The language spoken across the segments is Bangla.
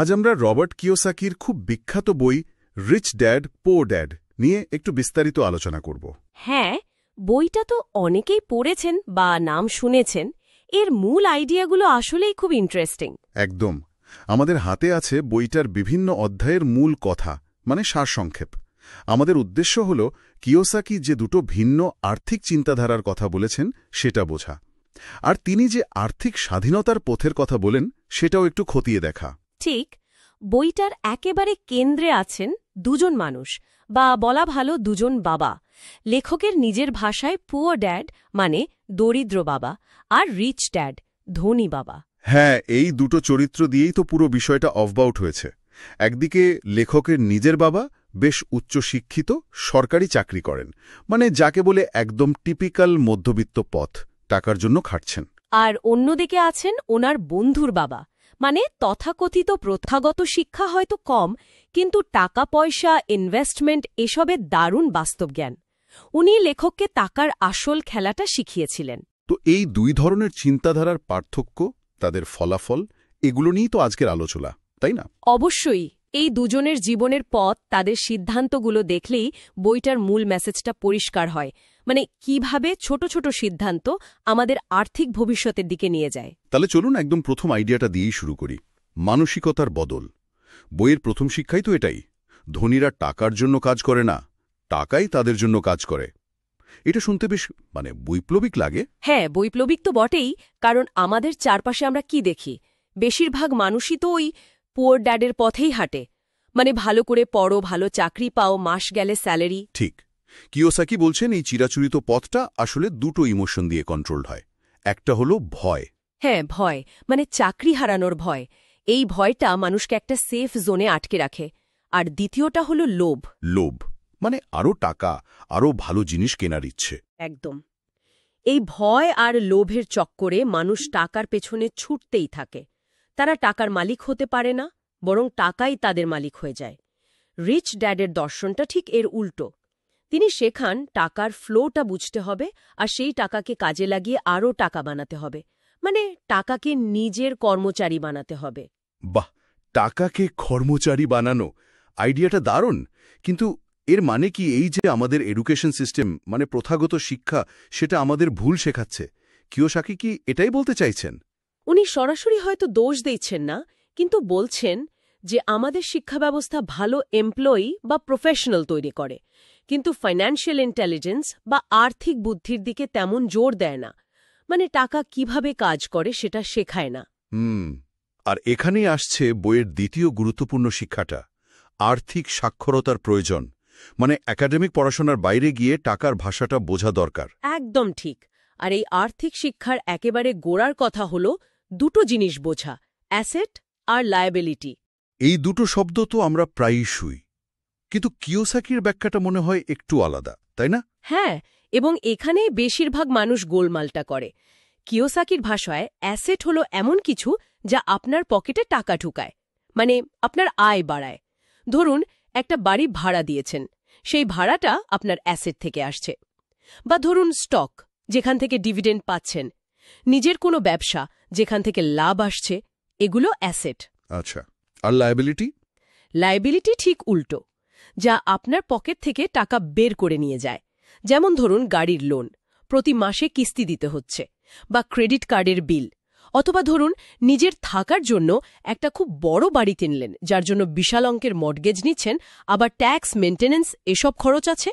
আজ আমরা রবার্ট কিওসাকির খুব বিখ্যাত বই রিচ ড্যাড পোর ড্যাড নিয়ে একটু বিস্তারিত আলোচনা করব। হ্যাঁ, বইটা তো অনেকেই পড়েছেন বা নাম শুনেছেন। এর মূল আইডিয়াগুলো আসলেই খুব ইন্টারেস্টিং। একদম। আমাদের হাতে আছে বইটার বিভিন্ন অধ্যায়ের মূল কথা, মানে সারসংক্ষেপ। আমাদের উদ্দেশ্য হল কিওসাকি যে দুটো ভিন্ন আর্থিক চিন্তাধারার কথা বলেছেন সেটা বোঝা, আর তিনি যে আর্থিক স্বাধীনতার পথের কথা বলেন সেটাও একটু খতিয়ে দেখা। ঠিক, বইটার একেবারে কেন্দ্রে আছেন দুজন মানুষ, বা বলা ভালো দুজন বাবা। লেখকের নিজের ভাষায় পুয়ার ড্যাড মানে দরিদ্র বাবা, আর রিচ ড্যাড ধনী বাবা। হ্যাঁ, এই দুটো চরিত্র দিয়েই তো পুরো বিষয়টা অফবাউট হয়েছে। একদিকে লেখকের নিজের বাবা বেশ উচ্চশিক্ষিত, সরকারি চাকরি করেন, মানে যাকে বলে একদম টিপিক্যাল মধ্যবিত্ত পথ, টাকার জন্য খাটছেন। আর অন্যদিকে আছেন ওনার বন্ধুর বাবা, মানে তথাকথিত প্রথাগত শিক্ষা হয়তো কম, কিন্তু টাকা পয়সা, ইনভেস্টমেন্ট এসবের দারুণ বাস্তব জ্ঞান। উনি লেখককে টাকার আসল খেলাটা শিখিয়েছিলেন। তো এই দুই ধরনের চিন্তাধারার পার্থক্য, তাদের ফলাফল, এগুলো নিয়েই তো আজকের আলোচনা, তাই না? অবশ্যই। এই দুজনের জীবনের পথ, তাদের সিদ্ধান্তগুলো দেখলেই বইটার মূল মেসেজটা পরিষ্কার হয়, মানে কিভাবে ছোট ছোট সিদ্ধান্ত আমাদের আর্থিক ভবিষ্যতের দিকে নিয়ে যায়। তাহলে চলুন একদম প্রথম আইডিয়াটা দিয়েই শুরু করি, মানসিকতার বদল। বইয়ের প্রথম শিক্ষাই তো এটাই, ধনীরা টাকার জন্য কাজ করে না, টাকাই তাদের জন্য কাজ করে। এটা শুনতে বেশ বৈপ্লবিক লাগে। হ্যাঁ, বৈপ্লবিক তো বটেই, কারণ আমাদের চারপাশে আমরা কি দেখি? বেশিরভাগ মানুষই তো ওই পুয়ার ড্যাডের পথেই হাঁটে, মানে ভালো করে পড়ো, ভালো চাকরি পাও, মাস গেলে স্যালারি। ঠিক। কিওসাকি বলছেন এই চিরাচরিত পথটা আসলে দুটো ইমোশন দিয়ে কন্ট্রোলড হয়। একটা হলো ভয়। হ্যাঁ, ভয়, মানে চাকরি হারানোর ভয়। এই ভয়টা মানুষকে একটা সেফ জোনে আটকে রাখে। আর দ্বিতীয়টা হলো লোভ। লোভ, মানে আরও টাকা, আরও ভালো জিনিস কেনার ইচ্ছে। একদম। এই ভয় আর লোভের চক্করে মানুষ টাকার পেছনে ছুটতেই থাকে। তারা টাকার মালিক হতে পারে না, বরং টাকাই তাদের মালিক হয়ে যায়। রিচ ড্যাডের দর্শনটা ঠিক এর উল্টো। তিনি শেখান টাকার ফ্লোটা বুঝতে হবে, আর সেই টাকাকে কাজে লাগিয়ে আরও টাকা বানাতে হবে, মানে টাকাকে নিজের কর্মচারী বানাতে হবে। বাহ, টাকাকে কর্মচারী বানানো, আইডিয়াটা দারুণ। কিন্তু এর মানে কি এই যে আমাদের এডুকেশন সিস্টেম, মানে প্রথাগত শিক্ষা, সেটা আমাদের ভুল শেখাচ্ছে? কিওসাকি কি এটাই বলতে চাইছেন? উনি সরাসরি হয়তো দোষ দিচ্ছেন না, কিন্তু বলছেন যে আমাদের শিক্ষা ব্যবস্থা ভালো এমপ্লয়ি বা প্রফেশনাল তৈরি করে, কিন্তু ফাইন্যান্সিয়াল ইন্টেলিজেন্স বা আর্থিক বুদ্ধির দিকে তেমন জোর দেয় না, মানে টাকা কিভাবে কাজ করে সেটা শেখায় না। আর এখানেই আসছে বইয়ের দ্বিতীয় গুরুত্বপূর্ণ শিক্ষাটা, আর্থিক সাক্ষরতার প্রয়োজন। মানে একাডেমিক পড়াশোনার বাইরে গিয়ে টাকার ভাষাটা বোঝা দরকার। একদম ঠিক। আর এই আর্থিক শিক্ষার একেবারে গোড়ার কথা হল দুটো জিনিস বোঝা, অ্যাসেট আর লায়াবিলিটি। এই দুটো শব্দ তো আমরা প্রায়ই শুই, কিন্তু কিওসাকির ব্যাখ্যাটা মনে হয় একটু আলাদা, তাই না? হ্যাঁ, এবং এখানেই বেশিরভাগ মানুষ গোলমালটা করে। কিওসাকির ভাষায় অ্যাসেট হলো এমন কিছু যা আপনার পকেটে টাকা ঢুকায়, মানে আপনার আয় বাড়ায়। ধরুন একটা বাড়ি ভাড়া দিয়েছেন, সেই ভাড়াটা আপনার অ্যাসেট থেকে আসছে। বা ধরুন স্টক, যেখান থেকে ডিভিডেন্ড পাচ্ছেন। নিজের কোনো ব্যবসা, যেখান থেকে লাভ আসছে, এগুলো অ্যাসেট। আচ্ছা, আর লায়াবিলিটি? লায়াবিলিটি ঠিক উল্টো, যা আপনার পকেট থেকে টাকা বের করে নিয়ে যায়। যেমন ধরুন গাড়ির লোন, প্রতি মাসে কিস্তি দিতে হচ্ছে, বা ক্রেডিট কার্ডের বিল। অথবা ধরুন নিজের থাকার জন্য একটা খুব বড় বাড়ি কিনলেন, যার জন্য বিশাল অঙ্কের মর্টগেজ নিচ্ছেন, আবার ট্যাক্স, মেইনটেনেন্স এসব খরচ আছে।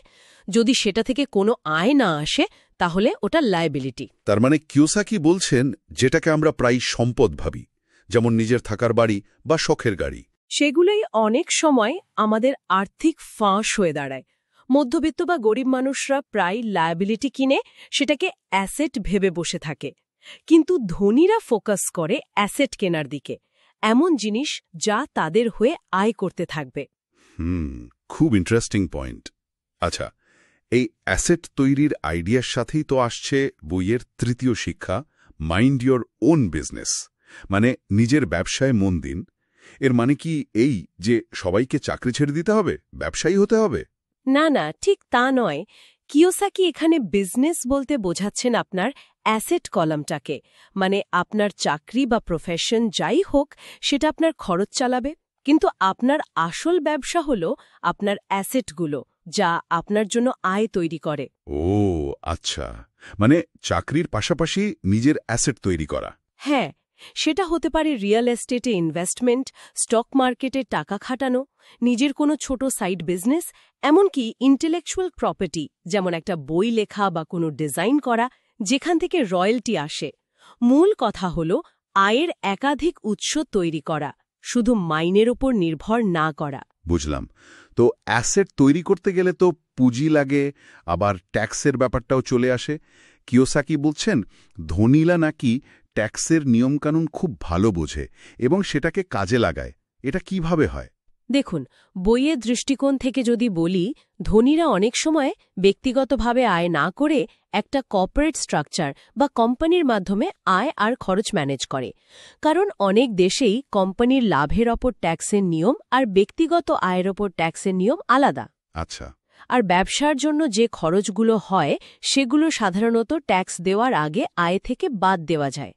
যদি সেটা থেকে কোনো আয় না আসে, তাহলে ওটা লায়াবিলিটি। তার মানে কিওসাকি বলছেন যেটাকে আমরা প্রায় সম্পদ ভাবি, যেমন নিজের থাকার বাড়ি বা শখের গাড়ি, সেগুলোই অনেক সময় আমাদের আর্থিক ফাঁস হয়ে দাঁড়ায়। মধ্যবিত্ত বা গরিব মানুষরা প্রায় লায়াবিলিটি কিনে সেটাকে অ্যাসেট ভেবে বসে থাকে, কিন্তু ধনীরা ফোকাস করে অ্যাসেট কেনার দিকে, এমন জিনিস যা তাদের হয়ে আয় করতে থাকবে। খুব ইন্টারেস্টিং পয়েন্ট। আচ্ছা, এই অ্যাসেট তৈরির আইডিয়ার সাথেই তো আসছে বইয়ের তৃতীয় শিক্ষা, মাইন্ড ইয়োর ওন বিজনেস, মানে নিজের ব্যবসায় মন দিন। এর মানে কি এই যে সবাইকে চাকরি ছেড়ে দিতে হবে, ব্যবসায়ী হতে হবে? না, ঠিক তা নয়। কিওসাকি এখানে বিজনেস বলতে বোঝাচ্ছেন আপনার অ্যাসেট কলামটাকে, মানে আপনার চাকরি বা প্রফেশন যাই হোক সেটা আপনার খরচ চালাবে, কিন্তু আপনার আসল ব্যবসা হলো আপনার অ্যাসেটগুলো, যা আপনার জন্য আয় তৈরি করে। ও আচ্ছা, মানে চাকরির পাশাপাশি নিজের অ্যাসেট তৈরি করা। হ্যাঁ, সেটা হতে পারে রিয়েল এস্টেটে ইনভেস্টমেন্ট, স্টক মার্কেটে টাকা খাটানো, নিজের কোনো ছোট সাইড বিজনেস, এমনকি ইন্টেলেকচুয়াল প্রপার্টি, যেমন একটা বই লেখা বা কোনো ডিজাইন করা, যেখান থেকে রয়্যালটি আসে। মূল কথা হলো আয়ের একাধিক উৎস তৈরি করা, শুধু মাইনের ওপর নির্ভর না করা। বুঝলাম। তো অ্যাসেট তৈরি করতে গেলে তো পুঁজি লাগে, আবার ট্যাক্সের ব্যাপারটাও চলে আসে। কিওসাকি বলছেন ধনীরা নাকি ট্যাক্সের নিয়মকানুন খুব ভালো বোঝে এবং সেটাকে কাজে লাগায়। এটা কিভাবে হয়? দেখুন, বইয়ের দৃষ্টিকোণ থেকে যদি বলি, ধনীরা অনেক সময় ব্যক্তিগতভাবে আয় না করে একটা কর্পোরেট স্ট্রাকচার বা কোম্পানির মাধ্যমে আয় আর খরচ ম্যানেজ করে। কারণ অনেক দেশেই কোম্পানির লাভের ওপর ট্যাক্সের নিয়ম আর ব্যক্তিগত আয়ের ওপর ট্যাক্সের নিয়ম আলাদা। আচ্ছা। আর ব্যবসার জন্য যে খরচগুলো হয় সেগুলো সাধারণত ট্যাক্স দেওয়ার আগে আয় থেকে বাদ দেওয়া যায়।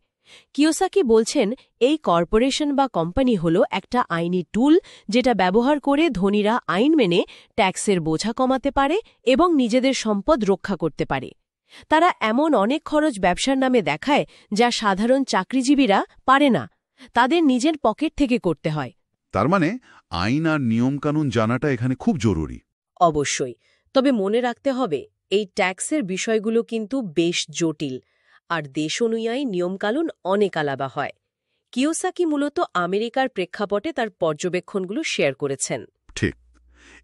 কিওসাকি বলছেন এই কর্পোরেশন বা কোম্পানি হল একটা আইনি টুল, যেটা ব্যবহার করে ধনীরা আইন মেনে ট্যাক্সের বোঝা কমাতে পারে এবং নিজেদের সম্পদ রক্ষা করতে পারে। তারা এমন অনেক খরচ ব্যবসার নামে দেখায় যা সাধারণ চাকরিজীবীরা পারে না, তাদের নিজের পকেট থেকে করতে হয়। তার মানে আইন আর নিয়মকানুন জানাটা এখানে খুব জরুরি। অবশ্যই, তবে মনে রাখতে হবে এই ট্যাক্সের বিষয়গুলো কিন্তু বেশ জটিল, আর দেশ অনুযায়ী নিয়মকানুন অনেক আলাদা হয়। কিওসাকি মূলত আমেরিকার প্রেক্ষাপটে তার পর্যবেক্ষণগুলো শেয়ার করেছেন। ঠিক।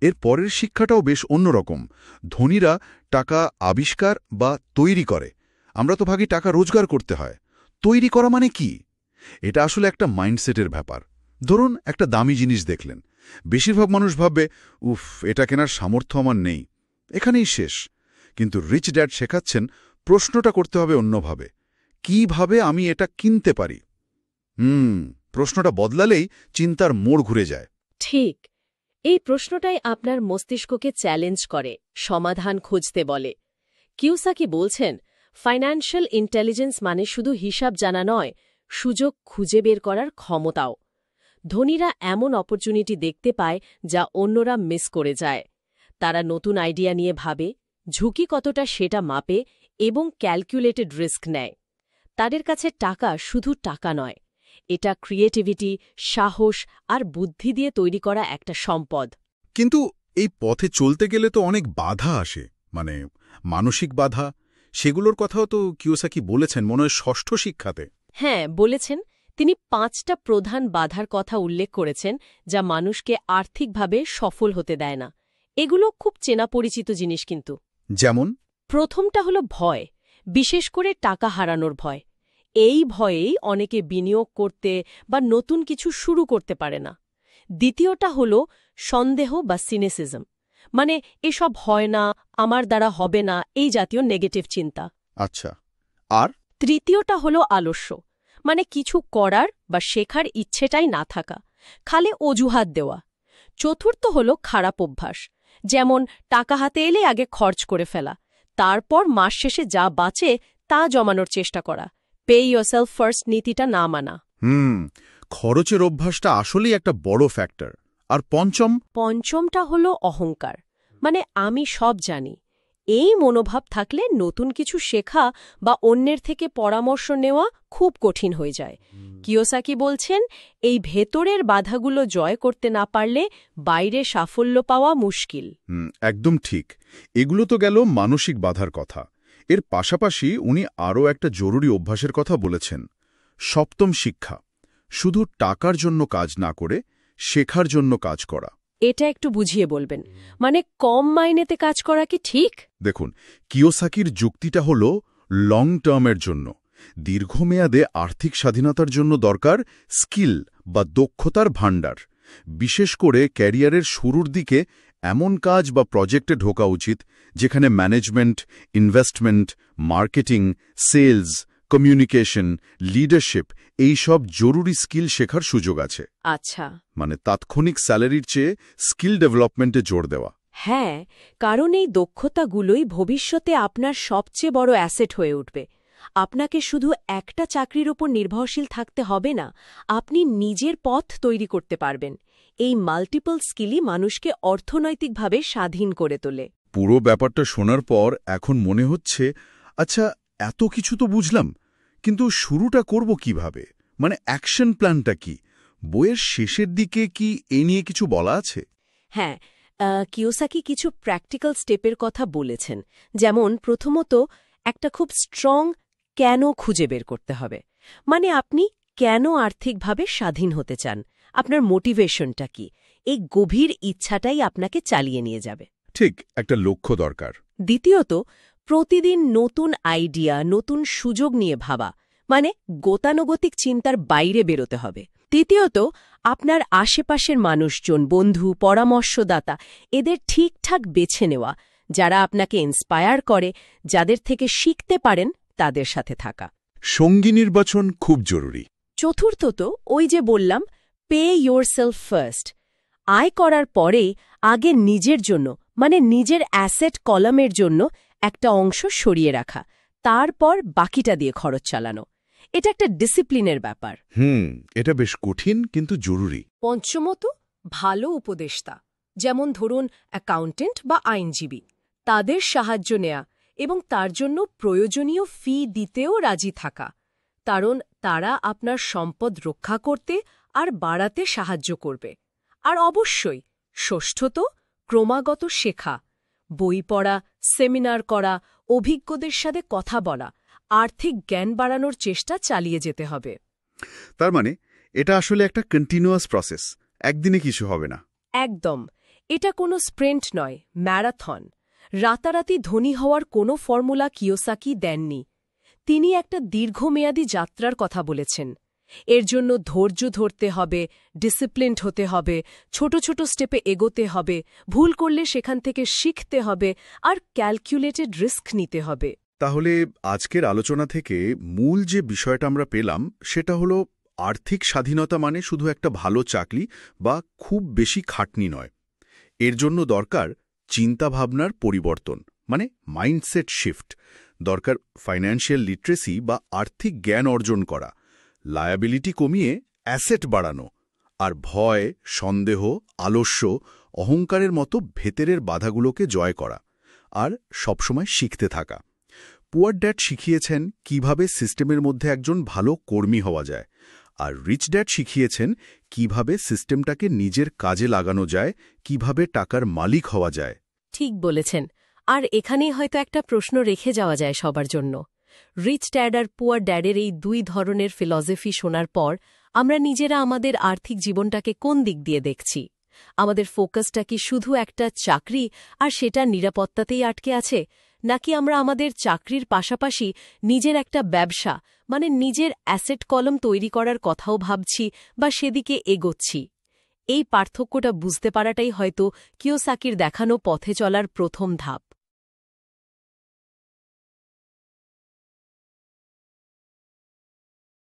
এর পরের শিক্ষাটাও বেশ অন্যরকম। ধনীরা টাকা আবিষ্কার বা তৈরি করে, আমরা তো ভাবি টাকা রোজগার করতে হয়। তৈরি করা মানে কি? এটা আসলে একটা মাইন্ডসেটের ব্যাপার। ধরুন একটা দামি জিনিস দেখলেন, বেশিরভাগ মানুষ ভাববে, উফ, এটা কেনার সামর্থ্য আমার নেই, এখানেই শেষ। কিন্তু রিচ ড্যাড শেখাচ্ছেন প্রশ্নটা করতে হবে অন্যভাবে। কিভাবে আমি এটা কিনতে পারি? প্রশ্নটা বদলালেই চিন্তার মোড় ঘুরে যায়। ঠিক, এই প্রশ্নটাই আপনার মস্তিষ্ককে চ্যালেঞ্জ করে, সমাধান খুঁজতে বলে। কিওসাকি বলছেন ফাইন্যান্সিয়াল ইন্টেলিজেন্স মানে শুধু হিসাব জানা নয়, সুযোগ খুঁজে বের করার ক্ষমতাও। ধনীরা এমন অপরচুনিটি দেখতে পায় যা অন্যরা মিস করে যায়। তারা নতুন আইডিয়া নিয়ে ভাবে, ঝুঁকি কতটা সেটা মাপে এবং ক্যালকুলেটেড রিস্ক নেয়। তাদের কাছে টাকা শুধু টাকা নয়, এটা ক্রিয়েটিভিটি, সাহস আর বুদ্ধি দিয়ে তৈরি করা একটা সম্পদ। কিন্তু এই পথে চলতে গেলে তো অনেক বাধা আসে, মানে মানসিক বাধা। সেগুলোর কথাও তো কিওসাকি বলেছেন মনে হয় ষষ্ঠ শিক্ষাতে। হ্যাঁ, বলেছেন। তিনি 5টা প্রধান বাধার কথা উল্লেখ করেছেন যা মানুষকে আর্থিকভাবে সফল হতে দেয় না। এগুলো খুব চেনা পরিচিত জিনিস কিন্তু। যেমন? প্রথমটা হলো ভয়, বিশেষ করে টাকা হারানোর ভয়। এই ভয়েই অনেকে বিনিয়োগ করতে বা নতুন কিছু শুরু করতে পারে না। দ্বিতীয়টা হলো সন্দেহ বা সিনিসিজম, মানে এসব হয় না, আমার দ্বারা হবে না, এই জাতীয় নেগেটিভ চিন্তা। আচ্ছা। আর তৃতীয়টা হলো আলস্য, মানে কিছু করার বা শেখার ইচ্ছেটাই না থাকা, খালি অজুহাত দেওয়া। চতুর্থ হলো খারাপ অভ্যাস, যেমন টাকা হাতে এলে আগে খরচ করে ফেলা, তারপর মাস শেষে যা বাঁচে তা জমানোর চেষ্টা করা, পে ইয়োরসেলফ ফার্স্ট নীতিটা না মানা। খরচের অভ্যাসটা আসলেই একটা বড় ফ্যাক্টর। আর পঞ্চমটা হলো অহংকার, মানে আমি সব জানি। এই মনোভাব থাকলে নতুন কিছু শেখা বা অন্যের থেকে পরামর্শ নেওয়া খুব কঠিন হয়ে যায়। কিওসাকি বলছেন এই ভেতরের বাধাগুলো জয় করতে না পারলে বাইরে সাফল্য পাওয়া মুশকিল। একদম ঠিক। এগুলো তো গেল মানসিক বাধার কথা। এর পাশাপাশি উনি আরও একটা জরুরি অভ্যাসের কথা বলেছেন, সপ্তম শিক্ষা, শুধু টাকার জন্য কাজ না করে শেখার জন্য কাজ করা। এটা একটু বুঝিয়ে বলবেন, মানে কম মাইনেতে কাজ করা কি ঠিক? দেখুন, কিওসাকির যুক্তিটা হল লং টার্মের জন্য, দীর্ঘমেয়াদে আর্থিক স্বাধীনতার জন্য দরকার স্কিল বা দক্ষতার ভাণ্ডার। বিশেষ করে ক্যারিয়ারের শুরুর দিকে এমন কাজ বা প্রজেক্টে ঢোকা উচিত যেখানে management, investment, marketing, sales, communication, leadership এই সব জরুরি স্কিল শেখার সুযোগ আছে। আচ্ছা, মানে তাৎক্ষণিক স্যালারির চেয়ে স্কিল ডেভেলপমেন্টে জোর দেওয়া। হ্যাঁ, কারণ এই দক্ষতাগুলোই ভবিষ্যতে আপনার সবচেয়ে বড় অ্যাসেট হয়ে উঠবে। আপনাকে শুধু একটা চাকরির ওপর নির্ভরশীল থাকতে হবে না, আপনি নিজের পথ তৈরি করতে পারবেন। এই মাল্টিপল স্কিলই মানুষকে অর্থনৈতিকভাবে স্বাধীন করে তোলে। পুরো ব্যাপারটা শোনার পর এখন মনে হচ্ছে, আচ্ছা, এত কিছু তো বুঝলাম, কিন্তু শুরুটা করব কিভাবে? মানে অ্যাকশন প্ল্যানটা কি? বইয়ের শেষের দিকে কি এ নিয়ে কিছু বলা আছে? হ্যাঁ, কিওসাকি কিছু প্র্যাকটিক্যাল স্টেপের কথা বলেছেন। যেমন প্রথমত একটা খুব স্ট্রং কেন খুঁজে বের করতে হবে। মানে আপনি কেন আর্থিকভাবে স্বাধীন হতে চান, আপনার মোটিভেশনটা কি? এই গভীর ইচ্ছাটাই আপনাকে চালিয়ে নিয়ে যাবে। ঠিক, একটা লক্ষ্য দরকার। দ্বিতীয়ত, প্রতিদিন নতুন আইডিয়া, নতুন সুযোগ নিয়ে ভাবা, মানে গতানুগতিক চিন্তার বাইরে বেরোতে হবে। তৃতীয়ত, আপনার আশেপাশের মানুষজন, বন্ধু, পরামর্শদাতা, এদের ঠিকঠাক বেছে নেওয়া, যারা আপনাকে ইন্সপায়ার করে, যাদের থেকে শিখতে পারেন, তাদের সাথে থাকা। সঙ্গী নির্বাচন খুব জরুরি। চতুর্থত, ওই যে বললাম, পে ইয়োরসেলফ ফার্স্ট। আয় করার পরে আগে নিজের জন্য, মানে নিজের অ্যাসেট কলামের জন্য একটা অংশ সরিয়ে রাখা, তারপর বাকিটা দিয়ে খরচ চালানো। এটা একটা ডিসিপ্লিনের ব্যাপার। এটা বেশ কঠিন কিন্তু জরুরি। পঞ্চমত, ভালো উপদেষ্টা, যেমন ধরুন অ্যাকাউন্টেন্ট বা আইনজীবী, তাদের সাহায্য নেয়া এবং তার জন্য প্রয়োজনীয় ফি দিতেও রাজি থাকা, কারণ তারা আপনার সম্পদ রক্ষা করতে আর বাড়াতে সাহায্য করবে। আর অবশ্যই ষষ্ঠত, ক্রমাগত শেখা, বই পড়া, সেমিনার করা, অভিজ্ঞদের সাথে কথা বলা, আর্থিক জ্ঞান বাড়ানোর চেষ্টা চালিয়ে যেতে হবে। তার মানে এটা আসলে একটা কন্টিনিউয়াস প্রসেস, একদিনে কিছু হবে না। একদম, এটা কোনো স্প্রিন্ট নয়, ম্যারাথন। রাতারাতি ধনী হওয়ার কোনো ফর্মুলা কিওসাকি দেননি। তিনি একটা দীর্ঘমেয়াদী যাত্রার কথা বলেছেন। এর জন্য ধৈর্য ধরতে হবে, ডিসিপ্লিনড হতে হবে, ছোট ছোট স্টেপে এগোতে হবে, ভুল করলে সেখান থেকে শিখতে হবে, আর ক্যালকুলেটেড রিস্ক নিতে হবে। তাহলে আজকের আলোচনা থেকে মূল যে বিষয়টা আমরা পেলাম সেটা হলো, আর্থিক স্বাধীনতা মানে শুধু একটা ভালো চাকরি বা খুব বেশি খাটনি নয়। এর জন্য দরকার চিন্তাভাবনার পরিবর্তন, মানে মাইন্ডসেট শিফট। দরকার ফাইন্যান্সিয়াল লিটারেসি বা আর্থিক জ্ঞান অর্জন করা, লায়াবিলিটি কমিয়ে অ্যাসেট বাড়ানো, আর ভয়, সন্দেহ, আলস্য, অহংকারের মতো ভেতরের বাধাগুলোকে জয় করা, আর সবসময় শিখতে থাকা। পুয়ার ড্যাড শিখিয়েছেন কিভাবে সিস্টেমের মধ্যে একজন ভালো কর্মী হওয়া যায়, আর রিচ ড্যাড শিখিয়েছেন কিভাবে সিস্টেমটাকে নিজের কাজে লাগানো যায়, কিভাবে টাকার মালিক হওয়া যায়। ঠিক বলেছেন। আর এখানেই হয়তো একটা প্রশ্ন রেখে যাওয়া যায় সবার জন্য। রিচ ড্যাড আর পুয়ার ড্যাডের এই দুই ধরনের ফিলসফি শোনার পর আমরা নিজেরা আমাদের আর্থিক জীবনটাকে কোন দিক দিয়ে দেখছি? আমাদের ফোকাসটা কি শুধু একটা চাকরি আর সেটার নিরাপত্তাতেই আটকে আছে, নাকি আমরা আমাদের চাকরির পাশাপাশি নিজের একটা ব্যবসা, মানে নিজের অ্যাসেট কলম তৈরি করার কথাও ভাবছি বা সেদিকে এগোচ্ছি? এই পার্থক্যটা বুঝতে পারাটাই হয়তো কিওসাকির দেখানো পথে চলার প্রথম ধাপ।